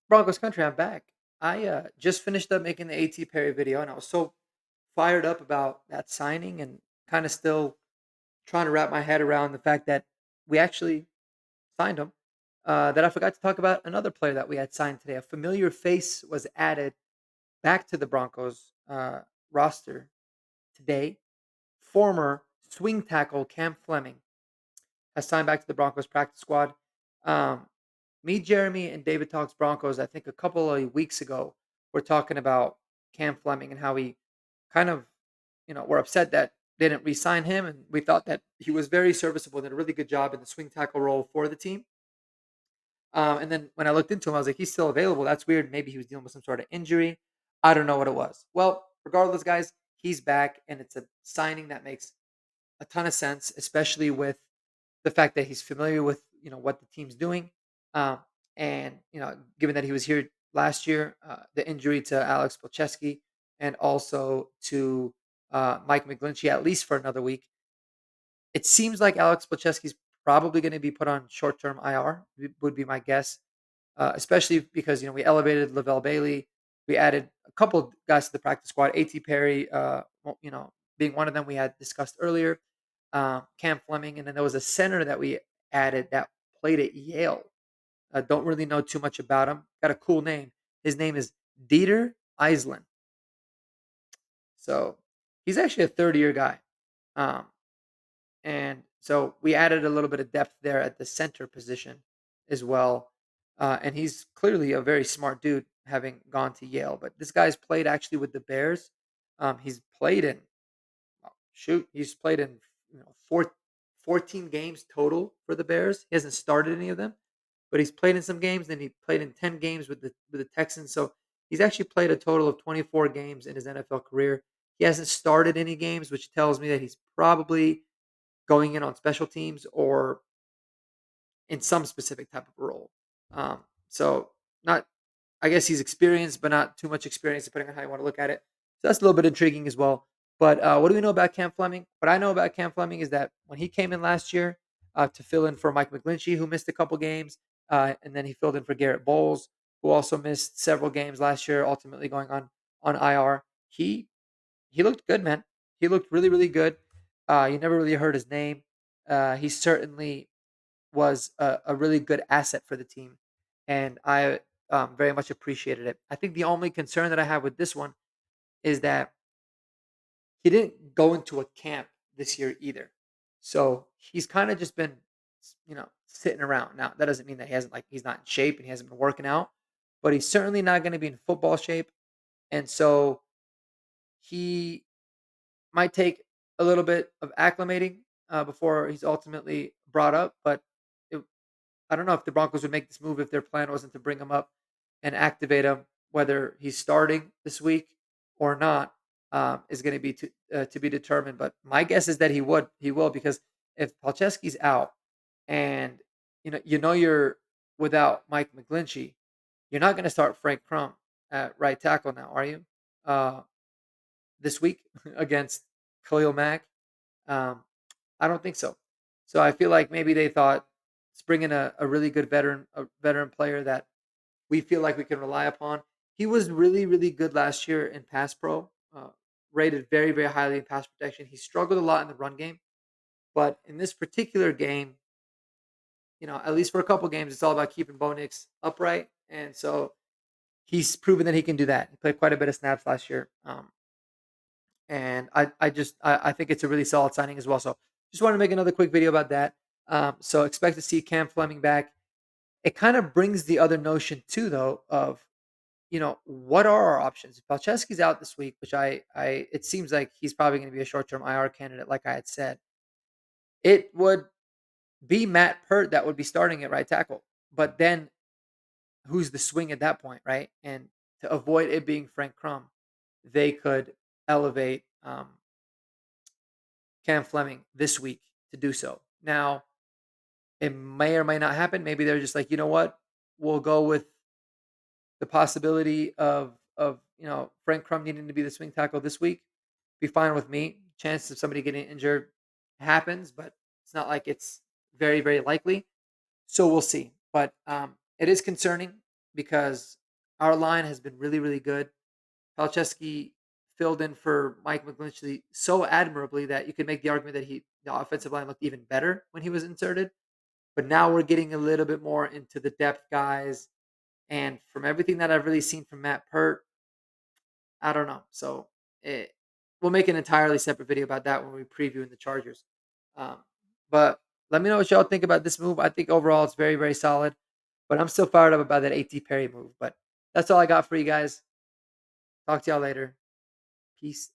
Broncos country, I'm back. I just finished up making the AT Perry video, and I was so fired up about that signing, and kind of still trying to wrap my head around the fact that we actually signed him. That I forgot to talk about another player that we had signed today. A familiar face was added back to the Broncos roster today. Former swing tackle Cam Fleming has signed back to the Broncos practice squad. Um, Me, Jeremy, and David Talks Broncos, I think a couple of weeks ago, were talking about Cam Fleming and how he kind of, were upset that they didn't re-sign him, and we thought that he was very serviceable and did a really good job in the swing tackle role for the team. And then when I looked into him, I was like, he's still available. That's weird. Maybe he was dealing with some sort of injury. I don't know what it was. Well, regardless, guys, he's back, and it's a signing that makes a ton of sense, especially with the fact that he's familiar with what the team's doing, um, and given that he was here last year, the injury to Alex Polcheski and also to Mike McGlinchey at least for another week. It seems like Alex Polcheski's probably going to be put on short-term IR. Would be my guess, especially because we elevated Lavelle Bailey, we added a couple of guys to the practice squad. At Perry, being one of them we had discussed earlier. Cam Fleming, and then there was a center that we added that played at Yale. Don't really know too much about him. Got a cool name. His name is Dieter Eisland. So he's actually a third-year guy. Um, and so we added a little bit of depth there at the center position as well. And he's clearly a very smart dude, having gone to Yale. But this guy's played actually with the Bears. He's played in he's played in four, 14 games total for the Bears. He hasn't started any of them, but he's played in some games. Then he played in 10 games with the Texans. So he's actually played a total of 24 games in his NFL career. He hasn't started any games, which tells me that he's probably going in on special teams or in some specific type of role. So not, I guess he's experienced, but not too much experience, depending on how you want to look at it. So that's a little bit intriguing as well. But what do we know about Cam Fleming? What I know about Cam Fleming is that when he came in last year to fill in for Mike McGlinchey, who missed a couple games, and then he filled in for Garrett Bowles, who also missed several games last year, ultimately going on IR. He looked good, man. He looked really, really good. You never really heard his name. He certainly was a really good asset for the team, and I very much appreciated it. I think the only concern that I have with this one is that he didn't go into a camp this year either. So he's kind of just been, sitting around. Now that doesn't mean that he's not in shape and he hasn't been working out, but he's certainly not going to be in football shape, and so he might take a little bit of acclimating before he's ultimately brought up. But it, I don't know if the Broncos would make this move if their plan wasn't to bring him up and activate him, whether he's starting this week or not, is going to be to be determined. But my guess is that he will, because if Palczewski's out and you're without Mike McGlinchey, you're not going to start Frank Crump at right tackle now, are you? Uh, this week against Khalil Mack. Um, I don't think so. So I feel like maybe they thought let's bring in a really good veteran player that we feel like we can rely upon. He was really, really good last year in pass pro, rated very, very highly in pass protection. He struggled a lot in the run game, but in this particular game, at least for a couple games, it's all about keeping Bo Nix upright, and so he's proven that he can do that. He played quite a bit of snaps last year, and I think it's a really solid signing as well. So just wanted to make another quick video about that. So expect to see Cam Fleming back. It kind of brings the other notion too, though, of what are our options? If Palczewski's out this week, which it seems like he's probably going to be a short-term IR candidate, like I had said, it would be Matt Pert that would be starting at right tackle. But then who's the swing at that point, right? And to avoid it being Frank Crumb, they could elevate Cam Fleming this week to do so. Now, it may or may not happen. Maybe they're just like, you know what? We'll go with the possibility of Frank Crumb needing to be the swing tackle this week. Be fine with me. Chance of somebody getting injured happens, but it's not like it's very, very likely. So we'll see. But it is concerning because our line has been really, really good. Palczewski filled in for Mike McGlinchey so admirably that you could make the argument that the offensive line looked even better when he was inserted. But now we're getting a little bit more into the depth guys, and from everything that I've really seen from Matt Pert, I don't know. So we'll make an entirely separate video about that when we preview the Chargers. Um, but let me know what y'all think about this move. I think overall it's very, very solid. But I'm still fired up about that AT Perry move. But that's all I got for you guys. Talk to y'all later. Peace